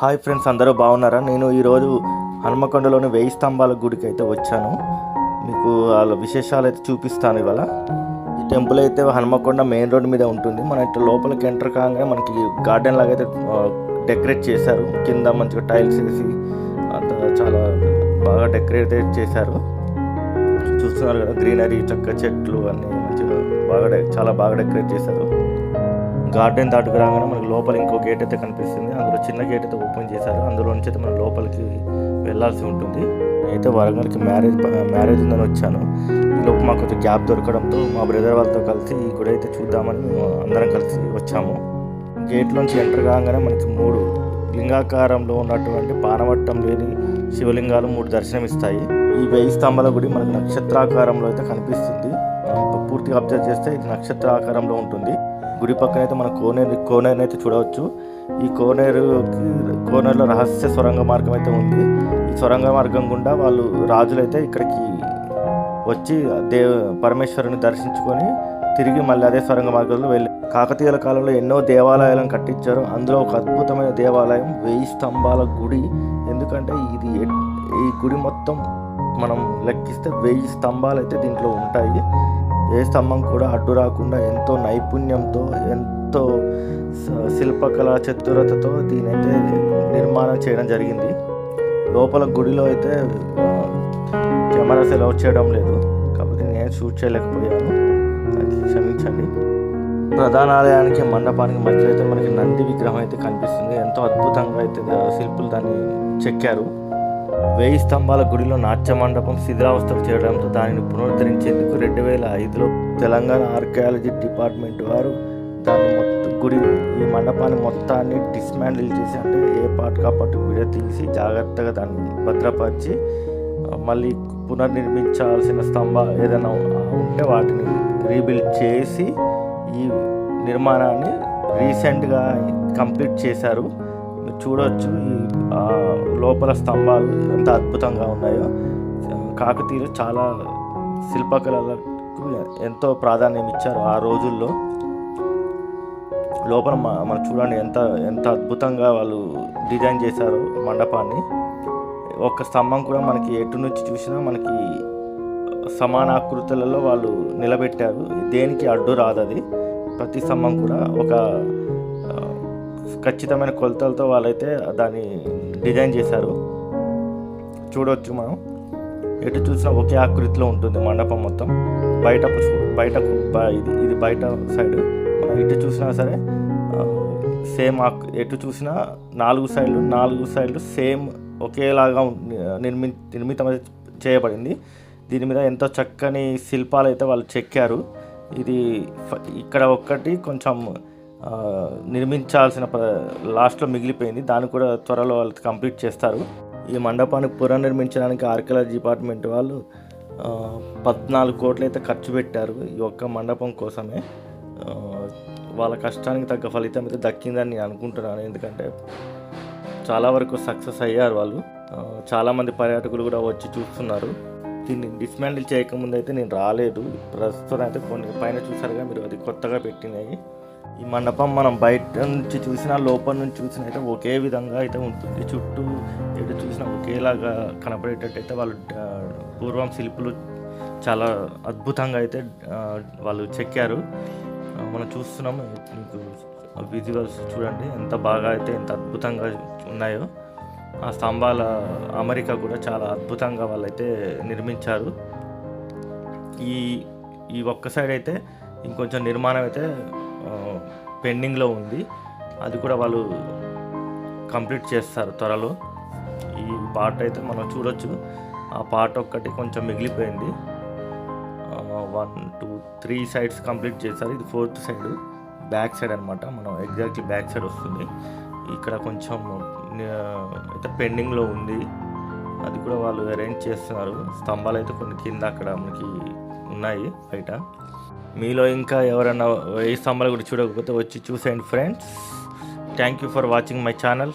Hi friends, అందరూ బాగున్నారా? నేను ఈరోజు హనుమకొండలోని 1000 స్తంభాల గుడికి అయితే వచ్చాను. మీకు వాళ్ళ విశేషాలు అయితే చూపిస్తాను ఇవాళ. ఈ టెంపుల్ అయితే హనుమకొండ మెయిన్ రోడ్ మీద ఉంటుంది. మన ఇట్లా లోపలికి ఎంటర్ కాగానే మనకి గార్డెన్ లాగా అయితే డెకరేట్ చేశారు. కింద మంచిగా టైల్స్ వేసి అంత చాలా బాగా డెకరేట్ చేశారు. చూస్తున్నారు కదా, గ్రీనరీ, చక్క చెట్లు అన్నీ మంచిగా చాలా బాగా డెకరేట్ చేశారు. గార్డెన్ దాటుకు రాగానే మనకు లోపల ఇంకో గేట్ అయితే కనిపిస్తుంది. అందులో చిన్న గేట్ అయితే ఓపెన్ చేశారు. అందులో నుంచి అయితే మనం లోపలికి వెళ్ళాల్సి ఉంటుంది. అయితే వరంగల్కి మ్యారేజ్ ఉందని వచ్చాను. ఈలోపు మాకు కొంచెం గ్యాప్ దొరకడంతో మా బ్రదర్ వాళ్ళతో కలిసి ఈ గుడి అయితే చూద్దామని మేము అందరం కలిసి వచ్చాము. గేట్లోంచి ఎంటర్ కాగానే మనకి 3 లింగాకారంలో ఉన్నటువంటి పానవట్టం లేని శివలింగాలు 3 దర్శనమిస్తాయి. ఈ 1000 స్తంభాల గుడి మనకు నక్షత్రాకారంలో అయితే కనిపిస్తుంది. పూర్తిగా అబ్జర్వ్ చేస్తే ఇది నక్షత్రాకారంలో ఉంటుంది. గుడి పక్కన అయితే మన కోనేరు అయితే చూడవచ్చు. ఈ కోనేరులో రహస్య సొరంగ మార్గం అయితే ఉంది. ఈ సొరంగ మార్గం గుండా వాళ్ళు రాజులైతే ఇక్కడికి వచ్చి పరమేశ్వరుని దర్శించుకొని తిరిగి మళ్ళీ అదే సొరంగ మార్గంలో వెళ్ళి కాకతీయుల కాలంలో ఎన్నో దేవాలయాలను కట్టించారు. అందులో ఒక అద్భుతమైన దేవాలయం 1000 స్తంభాల గుడి. ఎందుకంటే ఈ గుడి మొత్తం మనం లెక్కిస్తే 1000 స్తంభాలు అయితే దీంట్లో ఉంటాయి. ఏ స్తంభం కూడా అడ్డు రాకుండా ఎంతో నైపుణ్యంతో, ఎంతో శిల్పకళా చతురతతో దీనైతే నిర్మాణం చేయడం జరిగింది. లోపల గుడిలో అయితే కెమెరాస్ అలౌ చేయడం లేదు, కాబట్టి నేను షూట్ చేయలేకపోయాను, క్షమించండి. ప్రధాన ఆలయానికి మండపానికి మధ్యలో అయితే మనకి నంది విగ్రహం అయితే కనిపిస్తుంది. ఎంతో అద్భుతంగా అయితే శిల్పులు దాన్ని చెక్కారు. 1000 స్తంభాల గుడిలో నాట్య మండపం శిథిలావస్థకు చేరడంతో దానిని పునరుద్ధరించేందుకు 2005లో తెలంగాణ ఆర్కియాలజీ డిపార్ట్మెంట్ వారు ఈ మండపాన్ని మొత్తాన్ని డిస్మాండిల్ చేసి, అంటే ఏ పార్ట్ కాపాటు విడతీసి జాగ్రత్తగా దాన్ని భద్రపరిచి మళ్ళీ పునర్నిర్మించాల్సిన ఏదైనా ఉంటే వాటిని రీబిల్డ్ చేసి ఈ నిర్మాణాన్ని రీసెంట్గా కంప్లీట్ చేశారు. మీరు చూడవచ్చు ఈ లోపల స్తంభాలు ఎంత అద్భుతంగా ఉన్నాయో. కాకతీయులు చాలా శిల్పకళలకు ఎంతో ప్రాధాన్యం ఇచ్చారు ఆ రోజుల్లో. లోపల మనం చూడండి ఎంత అద్భుతంగా వాళ్ళు డిజైన్ చేశారు మండపాన్ని. ఒక్క స్తంభం కూడా మనకి ఎటు నుంచి చూసినా మనకి సమాన ఆకృతులలో వాళ్ళు నిలబెట్టారు. దేనికి అడ్డు రాదది. ప్రతి స్తంభం కూడా ఒక ఖచ్చితమైన కొలతలతో వాళ్ళైతే దాన్ని డిజైన్ చేశారు. చూడవచ్చు, మనం ఎటు చూసినా ఒకే ఆకృతిలో ఉంటుంది మండపం మొత్తం. ఇది బయట సైడ్ మనం ఎటు చూసినా సరే సేమ్ ఎటు చూసినా 4 సైడ్లు సేమ్ ఒకేలాగా నిర్మితం చేయబడింది. దీని మీద ఎంతో చక్కని శిల్పాలు అయితే వాళ్ళు చెక్కారు. ఇది ఇక్కడ ఒక్కటి కొంచెం నిర్మించాల్సిన లాస్ట్లో మిగిలిపోయింది. దాన్ని కూడా త్వరలో వాళ్ళు కంప్లీట్ చేస్తారు. ఈ మండపాన్ని పునర్నిర్మించడానికి ఆర్కియాలజీ డిపార్ట్మెంట్ వాళ్ళు 14 కోట్లు అయితే ఖర్చు పెట్టారు ఈ ఒక్క మండపం కోసమే. వాళ్ళ కష్టానికి తగ్గ ఫలితం అయితే దక్కిందని నేను అనుకుంటున్నాను. ఎందుకంటే చాలా వరకు సక్సెస్ అయ్యారు వాళ్ళు. చాలామంది పర్యాటకులు కూడా వచ్చి చూస్తున్నారు. దీన్ని డిస్మాండిల్ చేయకముందు అయితే నేను రాలేదు. ప్రస్తుతం అయితే కొన్ని పైన చూసారుగా మీరు, అది కొత్తగా పెట్టినాయి. ఈ మండపం మనం బయట నుంచి చూసినా లోపల నుంచి చూసినా అయితే ఒకే విధంగా అయితే ఉంటుంది. చుట్టూ ఎటు చూసినా ఒకేలాగా కనపడేటట్టయితే వాళ్ళు పూర్వం శిల్పులు చాలా అద్భుతంగా అయితే వాళ్ళు చెక్కారు. మనం చూస్తున్నాము, మీకు విజువల్స్ చూడండి ఎంత బాగా అయితే ఎంత అద్భుతంగా ఉన్నాయో. ఆ స్తంభాల అమరిక కూడా చాలా అద్భుతంగా వాళ్ళైతే నిర్మించారు. ఈ ఒక్క సైడ్ అయితే ఇంకొంచెం నిర్మాణం అయితే పెండింగ్లో ఉంది. అది కూడా వాళ్ళు కంప్లీట్ చేస్తారు త్వరలో. ఈ పార్ట్ అయితే మనం చూడొచ్చు. ఆ పార్ట్ ఒక్కటి కొంచెం మిగిలిపోయింది. 1, 2, 3 సైడ్స్ కంప్లీట్ చేశారు. ఇది 4th సైడ్, బ్యాక్ సైడ్ అనమాట. మనం ఎగ్జాక్ట్లీ బ్యాక్ సైడ్ వస్తుంది. ఇక్కడ కొంచెం అయితే పెండింగ్లో ఉంది. అది కూడా వాళ్ళు అరేంజ్ చేస్తున్నారు. స్తంభాలు అయితే కొన్ని కింద అక్కడ మనకి ఉన్నాయి బయట. మీలో ఇంకా ఎవరైనా 1000 స్తంభాలు కూడా చూడకపోతే వచ్చి చూసేయండి friends. Thank you for watching my channel.